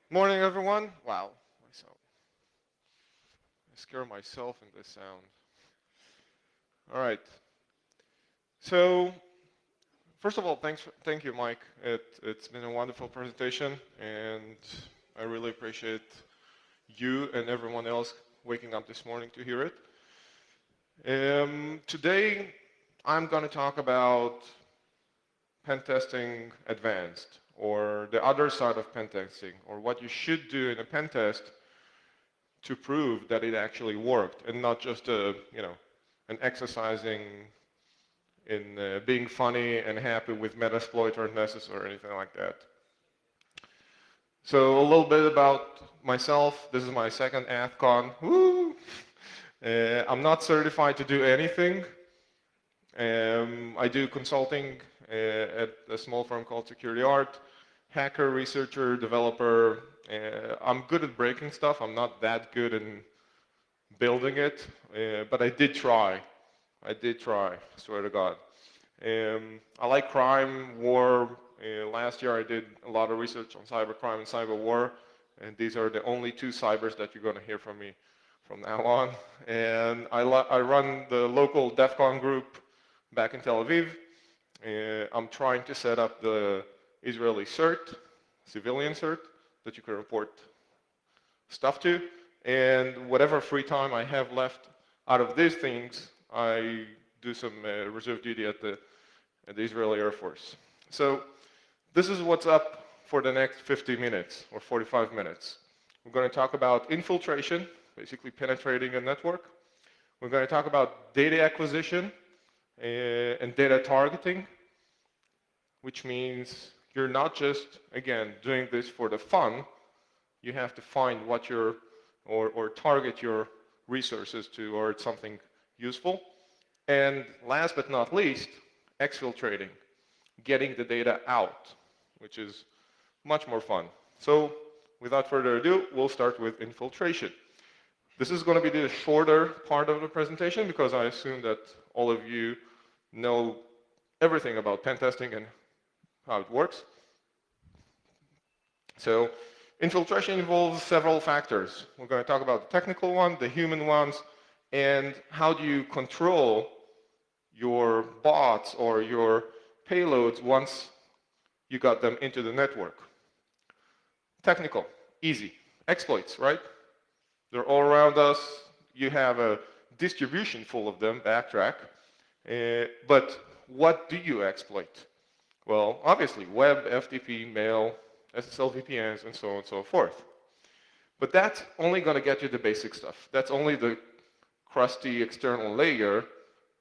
Morning, everyone. Wow, I scare myself in this sound. All right. So, first of all, thank you, Mike. It's been a wonderful presentation, and I really appreciate you and everyone else waking up this morning to hear it. Today, I'm going to talk about pen testing advanced, or the other side of pen testing, or what you should do in a pen test to prove that it actually worked, and not just an exercising in being funny and happy with Metasploit or Nessus or anything like that. So a little bit about myself. This is my second AthCon. Woo! I'm not certified to do anything. I do consulting at a small firm called Security Art. Hacker, researcher, developer. I'm good at breaking stuff. I'm not that good in building it, but I did try. I swear to God. I like crime, war. Last year I did a lot of research on cybercrime and cyber war, and these are the only two cybers that you're going to hear from me from now on. And I run the local AthCon group back in Tel Aviv. I'm trying to set up the Israeli CERT, civilian CERT, that you can report stuff to. And whatever free time I have left out of these things, I do some reserve duty at the Israeli Air Force. So this is what's up for the next 50 minutes or 45 minutes. We're going to talk about infiltration, basically penetrating a network. We're going to talk about data acquisition and data targeting, which means you're not just, again, doing this for the fun. You have to find what or target your resources to, or it's something useful. And last but not least, exfiltrating, getting the data out, which is much more fun. So without further ado, we'll start with infiltration. This is going to be the shorter part of the presentation because I assume that all of you know everything about pen testing and how it works. So infiltration involves several factors. We're going to talk about the technical one, the human ones, and how do you control your bots or your payloads once you got them into the network. Technical, easy. Exploits, right? They're all around us. You have a distribution full of them, backtrack. But what do you exploit? Well, obviously, web, FTP, mail, SSL VPNs, and so on and so forth. But that's only going to get you the basic stuff. That's only the crusty external layer.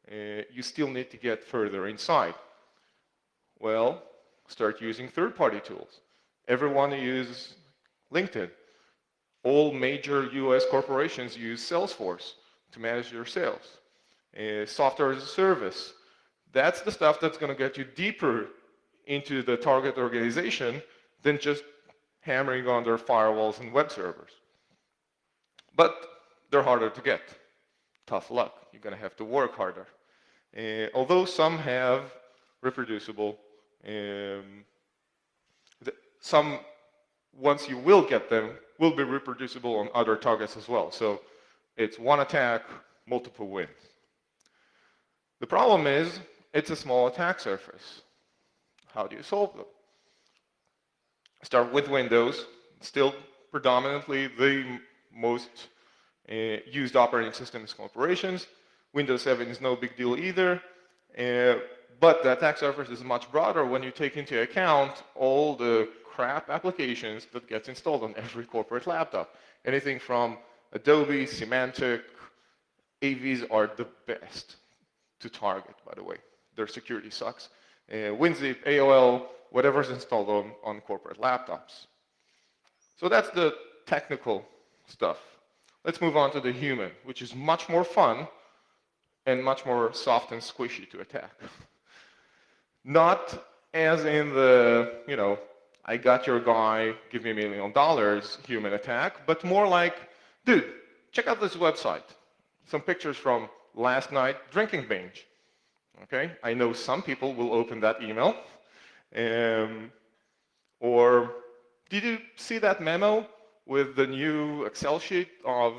You still need to get further inside. Well, start using third-party tools. Everyone uses LinkedIn. All major US corporations use Salesforce to manage their sales. Software as a service. That's the stuff that's going to get you deeper into the target organization than just hammering on their firewalls and web servers. But they're harder to get. Tough luck. You're going to have to work harder. Although some have reproducible, some, once you will get them, will be reproducible on other targets as well. So it's one attack, multiple wins. The problem is, it's a small attack surface. How do you solve them? Start with Windows, still predominantly the most used operating system in corporations. Windows 7 is no big deal either, but the attack surface is much broader when you take into account all the crap applications that gets installed on every corporate laptop. Anything from Adobe, Symantec, AVs are the best to target, by the way. Their security sucks. WinZip, AOL, whatever's installed on corporate laptops. So that's the technical stuff. Let's move on to the human, which is much more fun and much more soft and squishy to attack. Not as in the, I got your guy, give me $1 million human attack, but more like, dude, check out this website. Some pictures from last night drinking binge. Okay, I know some people will open that email, or Did you see that memo with the new Excel sheet of,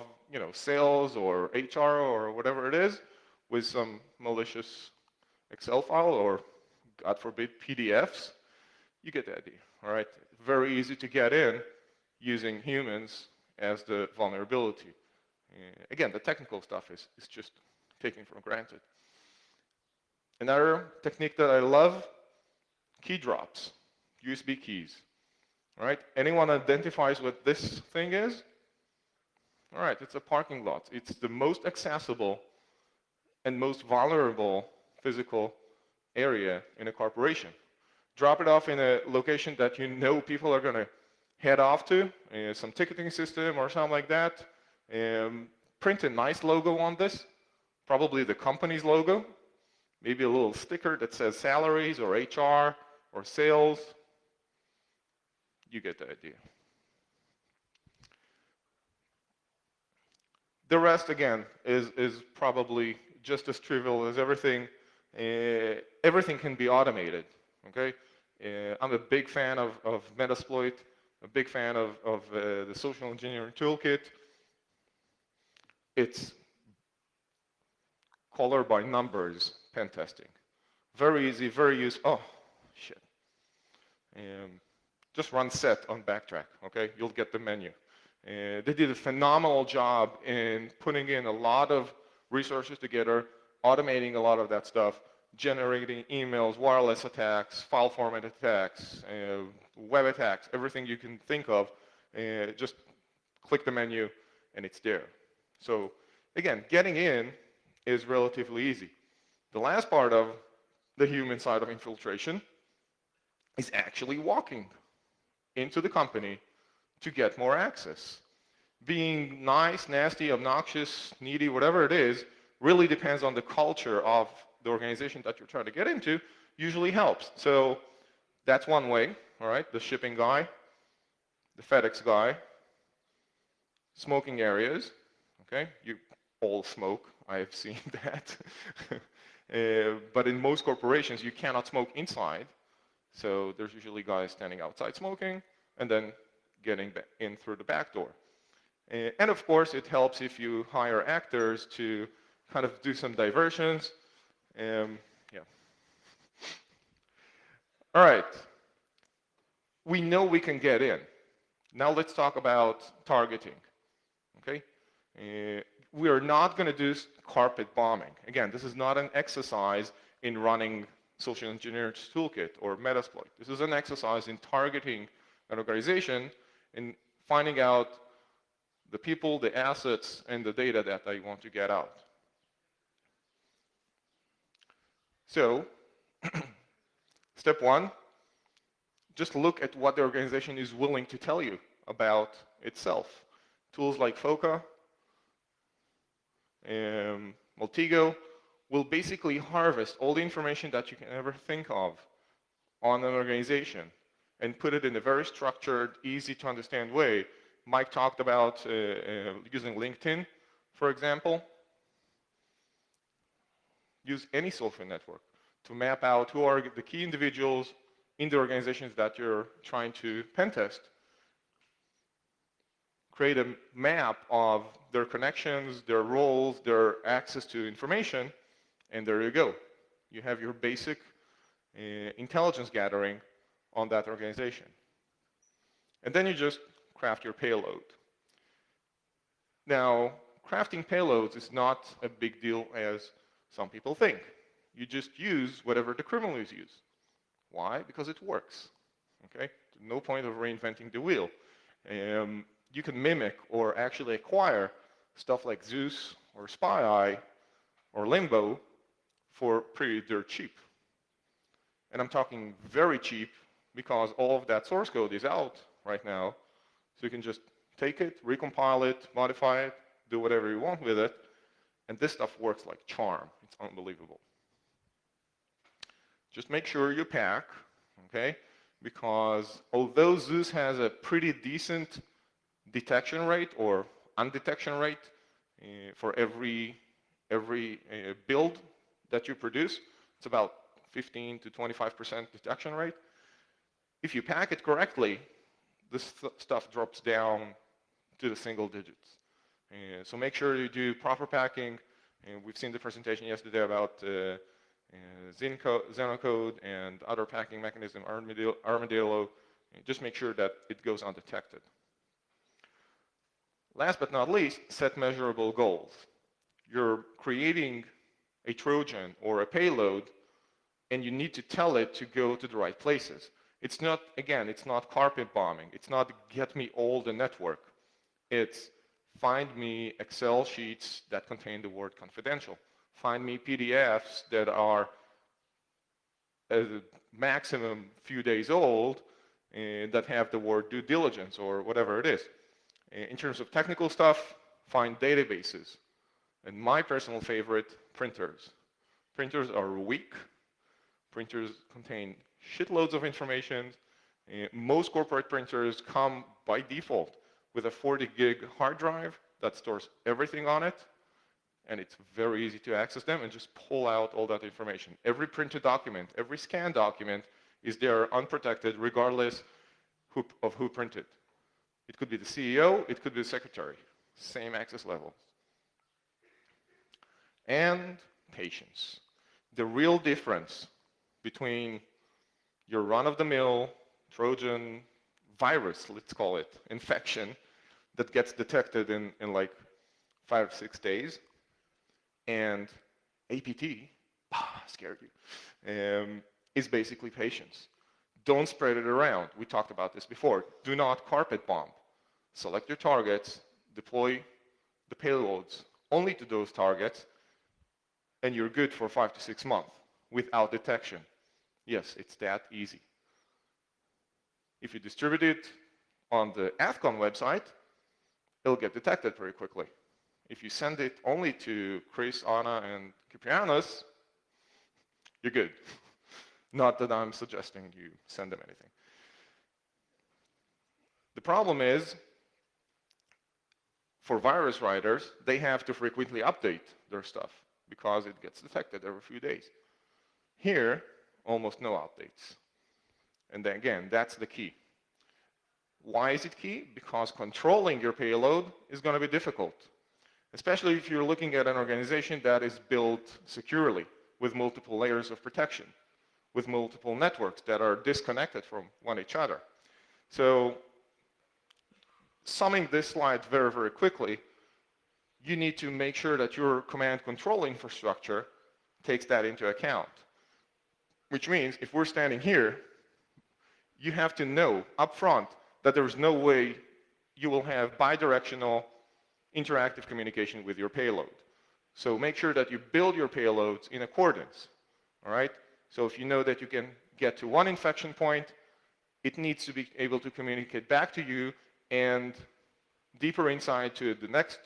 sales or HR or whatever it is, with some malicious Excel file or, God forbid, PDFs? You get the idea, all right? Very easy to get in using humans as the vulnerability. Again, the technical stuff is just taken for granted. Another technique that I love, key drops, USB keys. All right, anyone identifies what this thing is? All right, it's a parking lot. It's the most accessible and most vulnerable physical area in a corporation. Drop it off in a location that you know people are going to head off to, some ticketing system or something like that. Print a nice logo on this, probably the company's logo, maybe a little sticker that says salaries or HR or sales. You get the idea. The rest, again, is probably just as trivial as everything. Everything can be automated, okay? I'm a big fan of Metasploit, a big fan of the social engineering toolkit. It's color by numbers pen testing. Very easy, very useful. Oh, shit. Just run set on backtrack, okay? You'll get the menu. They did a phenomenal job in putting in a lot of resources together, automating a lot of that stuff, generating emails, wireless attacks, file format attacks, web attacks, everything you can think of. Just click the menu and it's there. So again, getting in is relatively easy. The last part of the human side of infiltration is actually walking into the company to get more access. Being nice, nasty, obnoxious, needy, whatever it is, really depends on the culture of the organization that you're trying to get into, usually helps. So that's one way, all right? The shipping guy, the FedEx guy, smoking areas, okay? You all smoke, I've seen that. But in most corporations, you cannot smoke inside. So there's usually guys standing outside smoking and then getting in through the back door. And of course, it helps if you hire actors to kind of do some diversions. Yeah. All right. We know we can get in. Now let's talk about targeting. Okay? We are not going to do carpet bombing. Again, this is not an exercise in running social engineering toolkit or Metasploit. This is an exercise in targeting an organization and finding out the people, the assets, and the data that I want to get out. So, step one, just look at what the organization is willing to tell you about itself. Tools like FOCA, Multigo will basically harvest all the information that you can ever think of on an organization and put it in a very structured, easy to understand way. Mike talked about using LinkedIn, for example. Use any social network to map out who are the key individuals in the organizations that you're trying to pen test. Create a map of their connections, their roles, their access to information, and there you go. You have your basic intelligence gathering on that organization. And then you just craft your payload. Now, crafting payloads is not a big deal as some people think. You just use whatever the criminals use. Why? Because it works. Okay? No point of reinventing the wheel. You can mimic or actually acquire stuff like Zeus or SpyEye or Limbo for pretty dirt cheap. And I'm talking very cheap because all of that source code is out right now. So you can just take it, recompile it, modify it, do whatever you want with it. And this stuff works like charm. It's unbelievable. Just make sure you pack, okay? Because although Zeus has a pretty decent detection rate or undetection rate for every build that you produce, it's about 15 to 25% detection rate. If you pack it correctly, this stuff drops down to the single digits. So make sure you do proper packing. And we've seen the presentation yesterday about Xenocode and other packing mechanism, Armadillo. Just make sure that it goes undetected. Last but not least, set measurable goals. You're creating a Trojan or a payload, and you need to tell it to go to the right places. It's not, again, it's not carpet bombing. It's not get me all the network. It's find me Excel sheets that contain the word confidential. Find me PDFs that are a maximum few days old that have the word due diligence or whatever it is. In terms of technical stuff, find databases. And my personal favorite, printers. Printers are weak. Printers contain shitloads of information. Most corporate printers come by default with a 40 gig hard drive that stores everything on it, and it's very easy to access them and just pull out all that information. Every printed document, every scanned document is there unprotected regardless of who printed. It could be the CEO, it could be the secretary, same access levels. And patience. The real difference between your run-of-the-mill Trojan virus, let's call it, infection that gets detected in like 5 or 6 days, and APT, scared you, is basically patience. Don't spread it around. We talked about this before. Do not carpet bomb. Select your targets, deploy the payloads only to those targets, and you're good for 5 to 6 months without detection. Yes, it's that easy. If you distribute it on the AthCon website, it'll get detected very quickly. If you send it only to Chris, Anna, and Kiprianos, you're good. Not that I'm suggesting you send them anything. The problem is, for virus writers, they have to frequently update their stuff because it gets detected every few days. Here, almost no updates. And then again, that's the key. Why is it key? Because controlling your payload is going to be difficult, especially if you're looking at an organization that is built securely with multiple layers of protection, with multiple networks that are disconnected from one another. So summing this slide very, very quickly, you need to make sure that your command control infrastructure takes that into account. Which means if we're standing here, you have to know upfront that there's no way you will have bidirectional interactive communication with your payload. So make sure that you build your payloads in accordance, all right? So if you know that you can get to one infection point, it needs to be able to communicate back to you and deeper inside to the next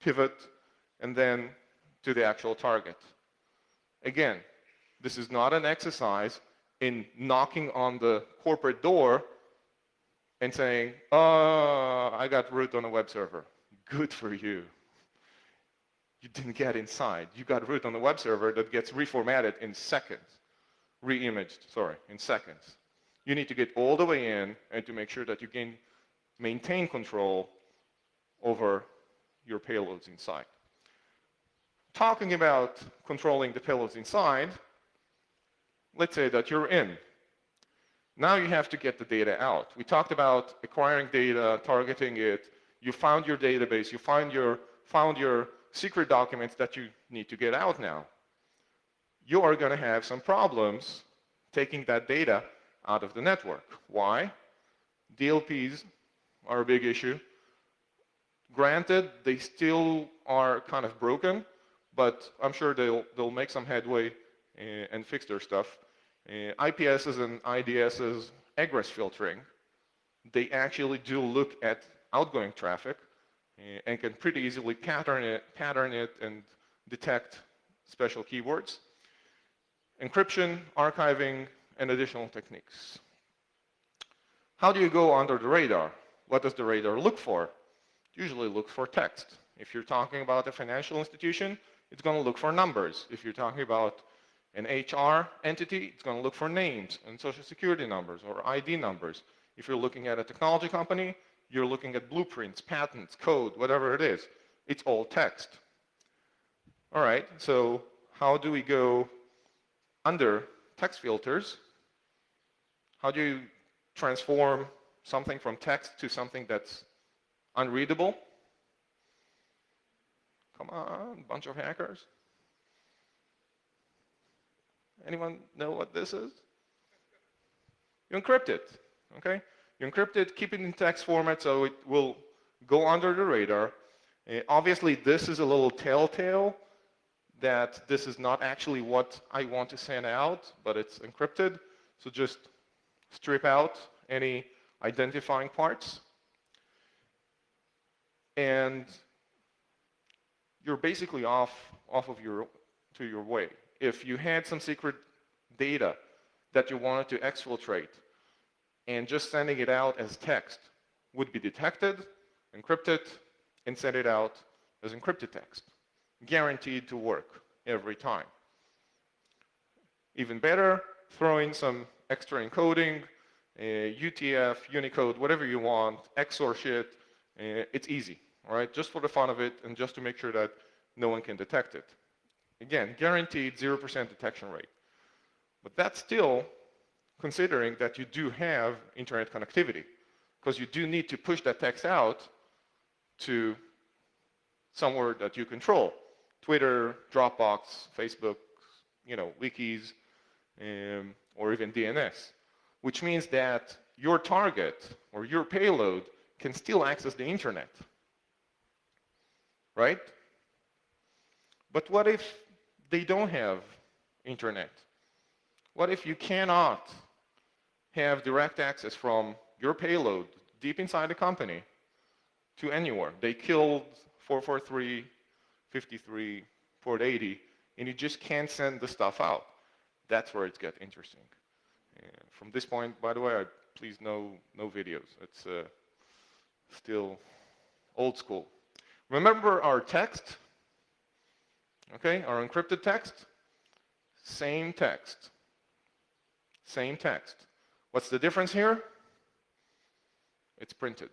pivot and then to the actual target. Again, this is not an exercise in knocking on the corporate door and saying, oh, I got root on a web server. Good for you. You didn't get inside. You got root on a web server that gets reformatted in seconds. Re-imaged, sorry, in seconds. You need to get all the way in and to make sure that you can maintain control over your payloads inside. Talking about controlling the payloads inside, let's say that you're in. Now you have to get the data out. We talked about acquiring data, targeting it. You found your database. You found your secret documents that you need to get out now. You are going to have some problems taking that data out of the network. Why? DLPs are a big issue. Granted, they still are kind of broken, but I'm sure they'll make some headway and fix their stuff. IPSs and IDSs, egress filtering, they actually do look at outgoing traffic and can pretty easily pattern it and detect special keywords. Encryption, archiving, and additional techniques. How do you go under the radar? What does the radar look for? It usually looks for text. If you're talking about a financial institution, it's going to look for numbers. If you're talking about an HR entity, it's going to look for names and social security numbers or ID numbers. If you're looking at a technology company, you're looking at blueprints, patents, code, whatever it is. It's all text. All right, so how do we go under text filters? How do you transform something from text to something that's unreadable? Come on, bunch of hackers. Anyone know what this is? You encrypt it, okay? You encrypt it, keep it in text format so it will go under the radar. Obviously, this is a little telltale that this is not actually what I want to send out, but it's encrypted. So just strip out any identifying parts. And you're basically off of your way. If you had some secret data that you wanted to exfiltrate and just sending it out as text would be detected, encrypted, and send it out as encrypted text. Guaranteed to work every time. Even better, throw in some extra encoding, UTF, Unicode, whatever you want, XOR shit. It's easy, all right? Just for the fun of it and just to make sure that no one can detect it. Again, guaranteed 0% detection rate. But that's still considering that you do have internet connectivity, because you do need to push that text out to somewhere that you control. Twitter, Dropbox, Facebook, wikis, or even DNS, which means that your target or your payload can still access the internet, right? But what if they don't have internet? What if you cannot have direct access from your payload deep inside the company to anywhere? They killed 443, 53, port 80, and you just can't send the stuff out. That's where it gets interesting. And from this point, by the way, please no videos. It's still old school. Remember our text? Okay, our encrypted text? Same text. Same text. What's the difference here? It's printed.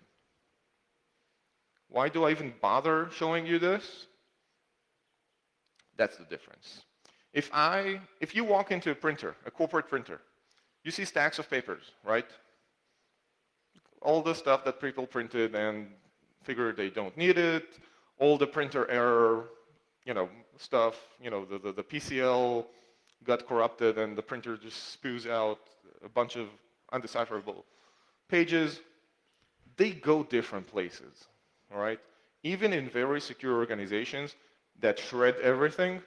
Why do I even bother showing you this? That's the difference. If you walk into a printer, a corporate printer, you see stacks of papers, right? All the stuff that people printed and figure they don't need it, all the printer error, stuff, the PCL got corrupted and the printer just spews out a bunch of undecipherable pages. They go different places, all right? Even in very secure organizations that shred everything,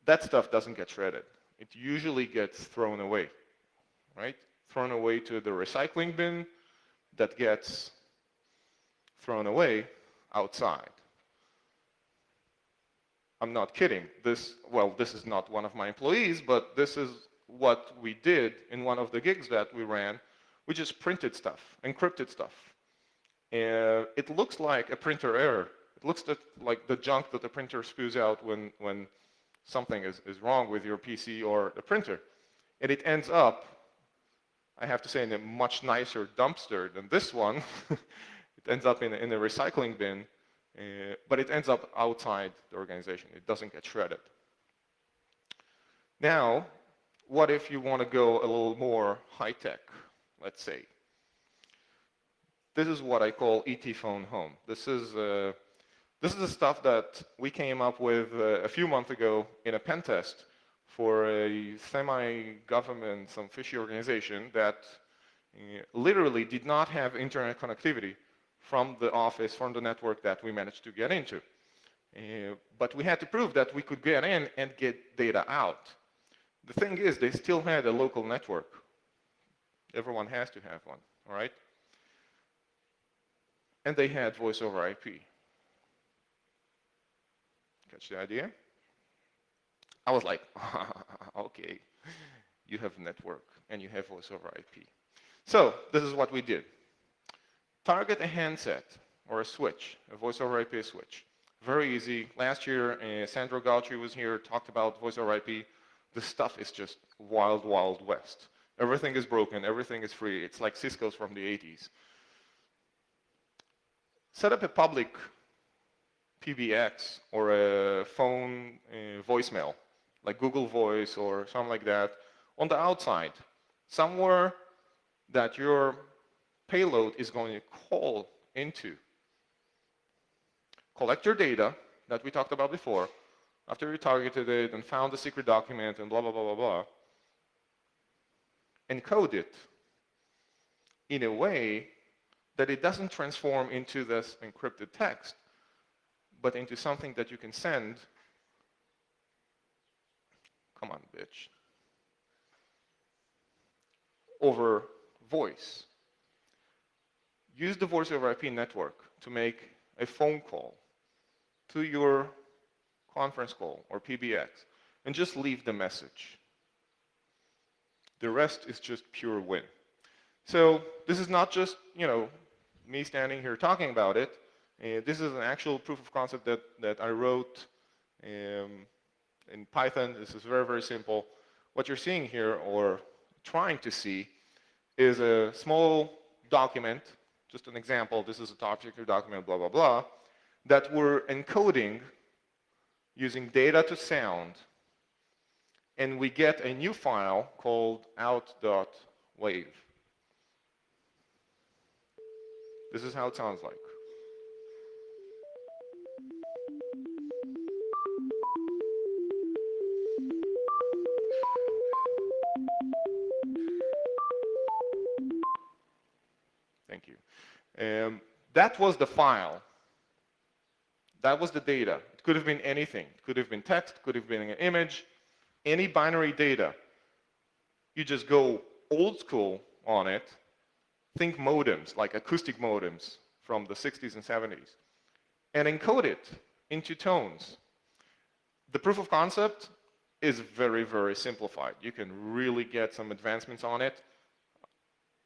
that stuff doesn't get shredded. It usually gets thrown away, right? Thrown away to the recycling bin that gets thrown away outside. I'm not kidding. This is not one of my employees, but this is what we did in one of the gigs that we ran. We just printed stuff, encrypted stuff. It looks like a printer error. It looks like the junk that the printer spews out when something is wrong with your PC or the printer. And it ends up, I have to say, in a much nicer dumpster than this one. It ends up in a recycling bin, but it ends up outside the organization. It doesn't get shredded. Now, what if you want to go a little more high-tech, let's say? This is what I call ET Phone Home. This is the stuff that we came up with a few months ago in a pen test for a semi-government, some fishy organization that literally did not have internet connectivity from the office, from the network that we managed to get into. But we had to prove that we could get in and get data out. The thing is, they still had a local network. Everyone has to have one, all right? And they had voice over IP. Catch the idea? I was like, okay, you have network and you have voice over IP. So this is what we did. Target a handset or a switch, a voice over IP switch. Very easy. Last year, Sandro Gautry was here, talked about voice over IP. This stuff is just wild, wild west. Everything is broken, everything is free. It's like Cisco's from the 80s. Set up a public PBX or a phone voicemail, like Google Voice or something like that, on the outside, somewhere that your payload is going to call into. Collect your data that we talked about before, after you targeted it and found the secret document and blah, blah, blah, blah, blah. Encode it in a way that it doesn't transform into this encrypted text, but into something that you can send. Come on, bitch. Over voice. Use the voice over IP network to make a phone call to your conference call or PBX and just leave the message. The rest is just pure win. So this is not just, me standing here talking about it. This is an actual proof of concept that I wrote in Python. This is very, very simple. What you're seeing here, or trying to see, is a small document, just an example. This is a top secret document, blah, blah, blah, that we're encoding using data to sound. And we get a new file called out.wave. This is how it sounds like. Thank you. That was the file. That was the data. It could have been anything. It could have been text, could have been an image, any binary data. You just go old school on it. Think modems, like acoustic modems from the 60s and 70s, and encode it into tones. The proof of concept is very, very simplified. You can really get some advancements on it.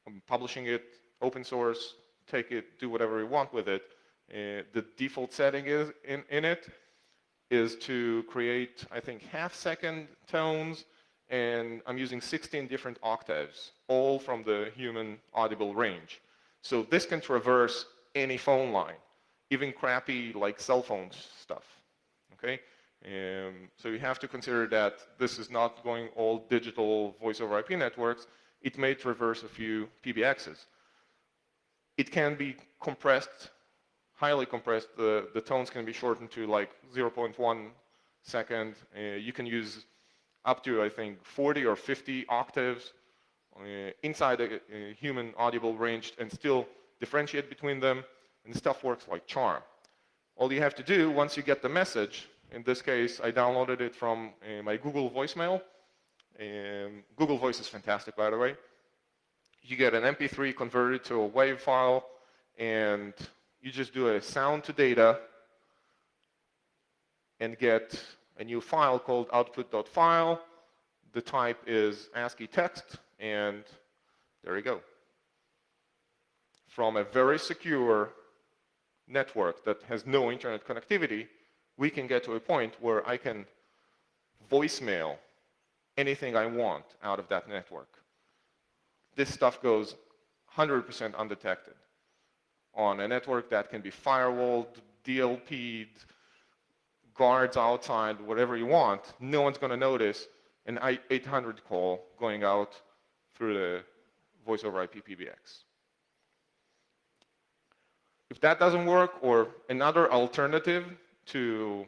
I'm publishing it, open source, take it, do whatever you want with it. The default setting is in it is to create, I think, half-second tones, and I'm using 16 different octaves, all from the human audible range. So this can traverse any phone line, even crappy like cell phone stuff, okay? So you have to consider that this is not going all digital voice over IP networks. It may traverse a few PBXs. It can be compressed, highly compressed. The tones can be shortened to like 0.1 second. You can use up to, I think, 40 or 50 octaves inside a human audible range and still differentiate between them. And stuff works like charm. All you have to do, once you get the message, in this case, I downloaded it from my Google voicemail. Google Voice is fantastic, by the way. You get an MP3 converted to a WAV file, and you just do a sound to data and get a new file called output.file. The type is ASCII text, and there you go. From a very secure network that has no internet connectivity, we can get to a point where I can voicemail anything I want out of that network. This stuff goes 100% undetected on a network that can be firewalled, DLP'd, guards outside, whatever you want. No one's going to notice an 800 call going out through the voice over IP PBX. If that doesn't work, or another alternative to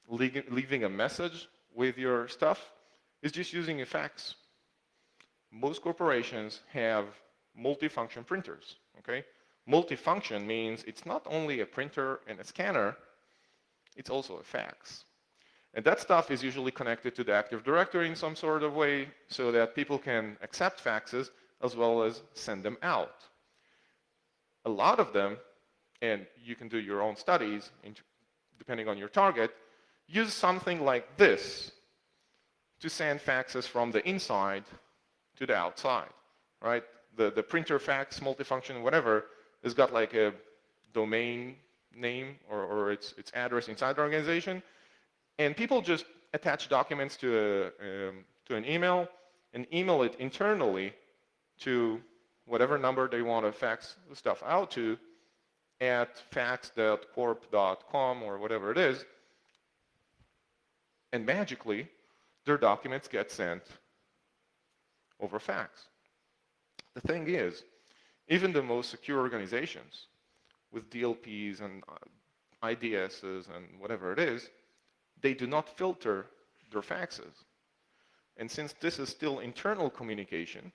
leaving a message with your stuff is just using a fax. Most corporations have multifunction printers, okay? Multifunction means it's not only a printer and a scanner, it's also a fax. And that stuff is usually connected to the Active Directory in some sort of way so that people can accept faxes as well as send them out. A lot of them, and you can do your own studies depending on your target, use something like this to send faxes from the inside to the outside, right? The printer fax, multifunction, whatever, has got like a domain name or its address inside the organization. And people just attach documents to an email, and email it internally to whatever number they want to fax the stuff out to at fax.corp.com or whatever it is, and magically their documents get sent over fax. The thing is, even the most secure organizations with DLPs and IDSs and whatever it is, they do not filter their faxes. And since this is still internal communication,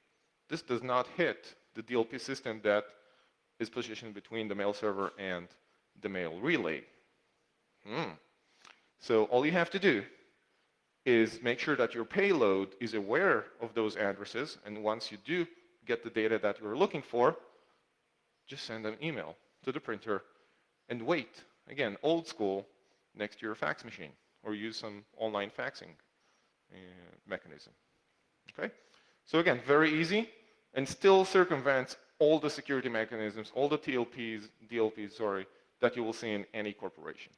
this does not hit the DLP system that is positioned between the mail server and the mail relay. So all you have to do is make sure that your payload is aware of those addresses, and once you do get the data that you're looking for, just send an email to the printer and wait. Again, old school, next to your fax machine, or use some online faxing mechanism. Okay? So again, very easy, and still circumvents all the security mechanisms, all the DLPs, that you will see in any corporation.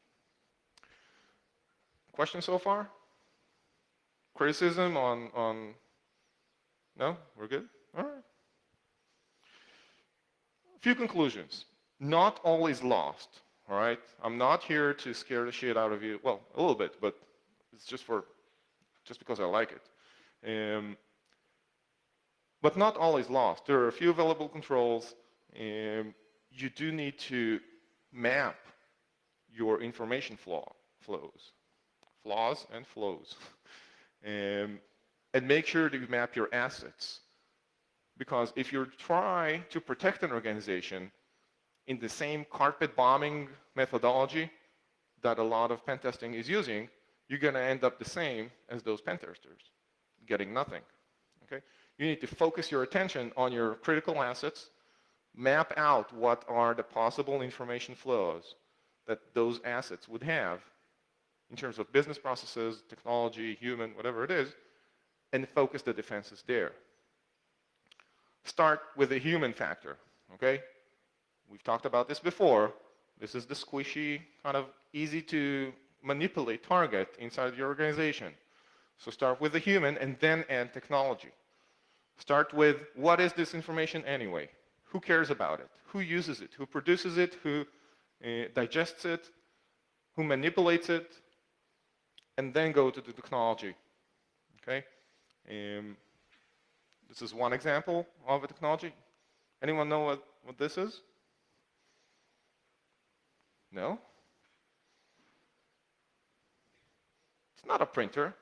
Questions so far? Criticism on no? We're good? All right. A few conclusions. Not all is lost, all right? I'm not here to scare the shit out of you. Well, a little bit, but it's just because I like it. But not all is lost. There are a few available controls. You do need to map your information flows. And make sure that you map your assets. Because if you try to protect an organization in the same carpet bombing methodology that a lot of pen testing is using, you're going to end up the same as those pen testers, getting nothing. Okay? You need to focus your attention on your critical assets, map out what are the possible information flows that those assets would have in terms of business processes, technology, human, whatever it is, and focus the defenses there. Start with the human factor, okay? We've talked about this before. This is the squishy, kind of easy to manipulate target inside your organization. So start with the human and then add technology. Start with, what is this information anyway? Who cares about it? Who uses it? Who produces it? Who digests it? Who manipulates it? And then go to the technology, okay? This is one example of a technology. Anyone know what this is? No? It's not a printer.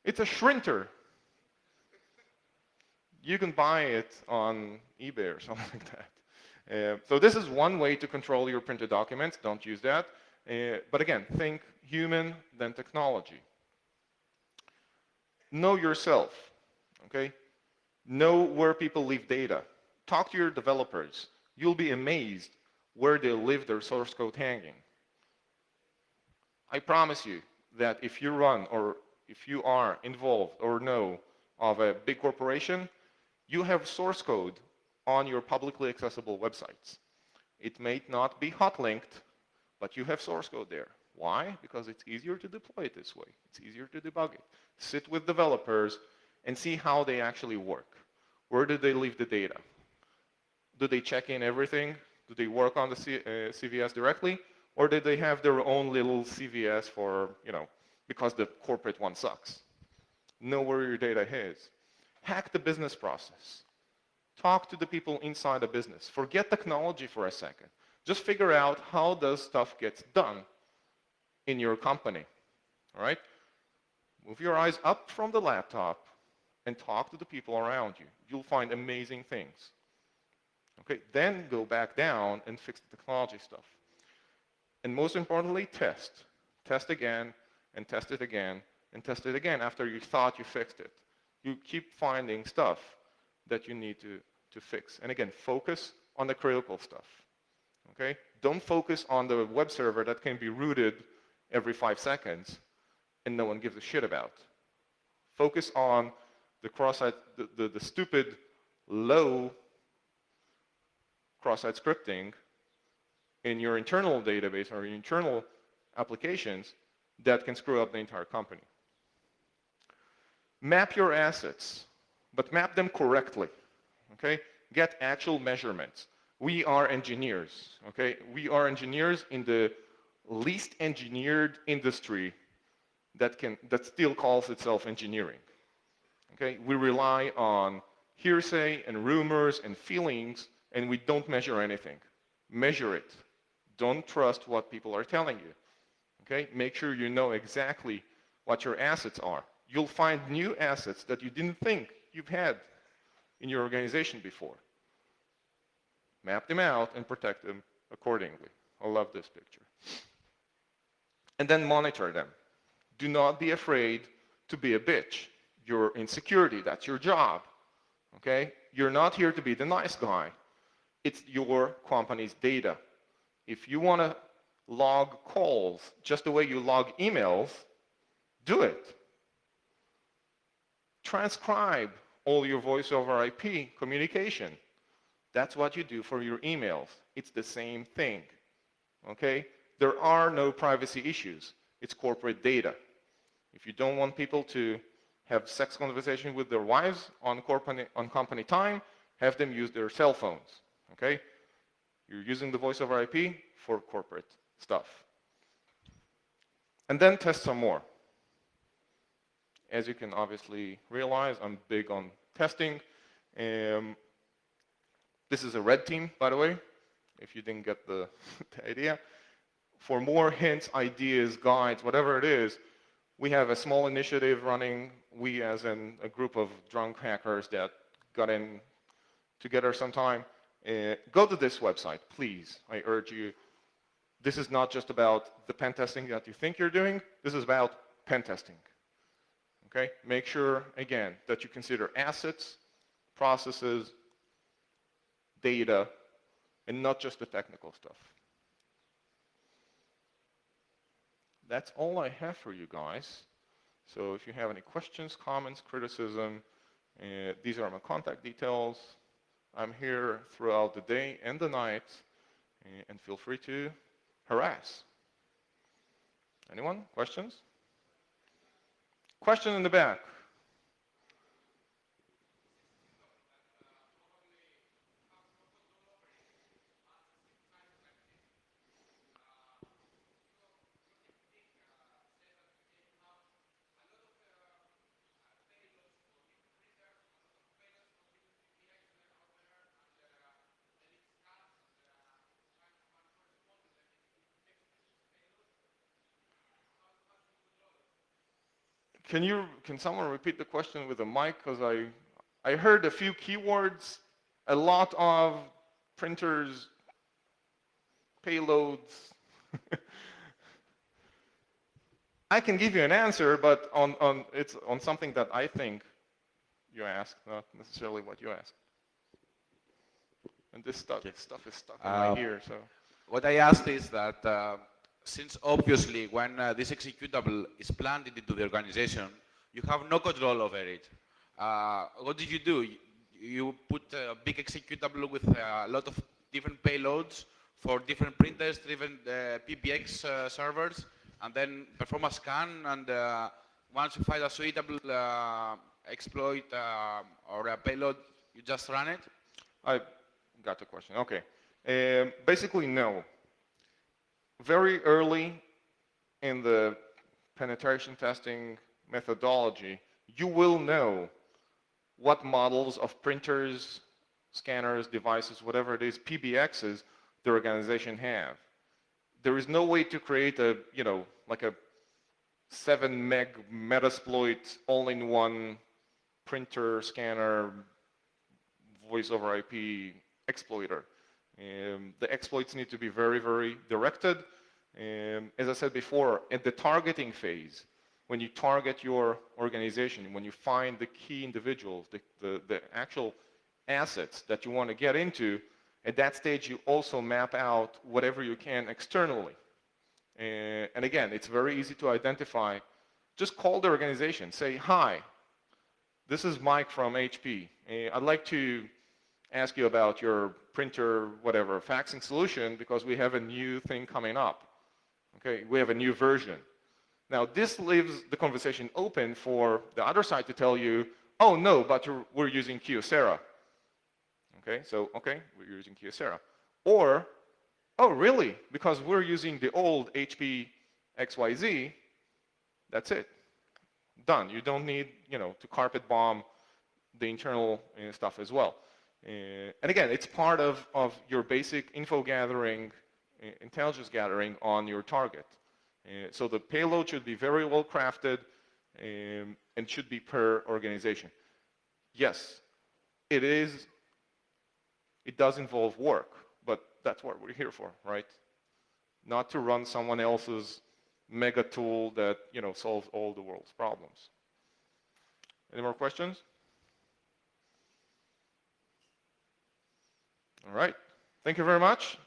It's a shrinter. You can buy it on eBay or something like that. So this is one way to control your printed documents. Don't use that. But again, think human, then technology. Know yourself, okay? Know where people leave data. Talk to your developers. You'll be amazed where they leave their source code hanging. I promise you that if you run or if you are involved or know of a big corporation, you have source code on your publicly accessible websites. It may not be hot linked, but you have source code there. Why? Because it's easier to deploy it this way. It's easier to debug it. Sit with developers and see how they actually work. Where do they leave the data? Do they check in everything? Do they work on the CVS directly? Or do they have their own little CVS for, because the corporate one sucks? Know where your data is. Hack the business process. Talk to the people inside the business. Forget technology for a second. Just figure out how does stuff gets done in your company, all right? Move your eyes up from the laptop and talk to the people around you. You'll find amazing things. Okay, then go back down and fix the technology stuff. And most importantly, test. Test again, and test it again, and test it again after you thought you fixed it. You keep finding stuff that you need to fix. And again, focus on the critical stuff. Okay? Don't focus on the web server that can be rooted every 5 seconds and no one gives a shit about. Focus on the cross-site, the stupid low cross-site scripting in your internal database or your internal applications that can screw up the entire company. Map your assets, but map them correctly, okay? Get actual measurements. We are engineers, okay? We are engineers in the least engineered industry that still calls itself engineering, okay? We rely on hearsay and rumors and feelings, and we don't measure anything. Measure it. Don't trust what people are telling you, okay? Make sure you know exactly what your assets are. You'll find new assets that you didn't think you've had in your organization before. Map them out and protect them accordingly. I love this picture. And then monitor them. Do not be afraid to be a bitch. You're in security, that's your job, okay? You're not here to be the nice guy. It's your company's data. If you want to log calls just the way you log emails, do it. Transcribe all your voice over IP communication. That's what you do for your emails. It's the same thing, okay? There are no privacy issues. It's corporate data. If you don't want people to have sex conversation with their wives on company time, have them use their cell phones, okay? You're using the voice over IP for corporate stuff. And then test some more. As you can obviously realize, I'm big on testing. This is a red team, by the way, if you didn't get the idea. For more hints, ideas, guides, whatever it is, we have a small initiative running. We, as in a group of drunk hackers that got in together sometime, go to this website, please. I urge you. This is not just about the pen testing that you think you're doing. This is about pen testing. Okay? Make sure, again, that you consider assets, processes, data, and not just the technical stuff. That's all I have for you guys. So if you have any questions, comments, criticism, these are my contact details. I'm here throughout the day and the night, and feel free to harass. Anyone? Questions? Question in the back. Can someone repeat the question with a mic? Because I heard a few keywords, a lot of printers, payloads. I can give you an answer, but it's on something that I think you asked, not necessarily what you asked. And this stuff is stuck in my ear. So what I asked is that since obviously when this executable is planted into the organization, you have no control over it. What did you do? You put a big executable with a lot of different payloads for different printers, different PBX servers, and then perform a scan, and once you find a suitable exploit or a payload, you just run it? I got the question. Okay. Basically, no. Very early in the penetration testing methodology, you will know what models of printers, scanners, devices, whatever it is, PBXs, the organization have. There is no way to create a, like a 7 meg Metasploit all-in-one printer, scanner, voice over IP exploiter. The exploits need to be very, very directed. As I said before, at the targeting phase, when you target your organization, when you find the key individuals, the actual assets that you want to get into, at that stage you also map out whatever you can externally. And again, it's very easy to identify. Just call the organization, say, hi, this is Mike from HP. I'd like to ask you about your printer, whatever, faxing solution, because we have a new thing coming up. Okay, we have a new version. Now, this leaves the conversation open for the other side to tell you, oh, no, but we're using Kyocera. Okay, so, okay, we're using Kyocera. Or, oh, really? Because we're using the old HP XYZ, that's it. Done. You don't need, to carpet bomb the internal stuff as well. And again, it's part of your basic info gathering, intelligence gathering on your target. So the payload should be very well crafted and should be per organization. Yes, it does involve work, but that's what we're here for, right? Not to run someone else's mega tool that solves all the world's problems. Any more questions? All right. Thank you very much.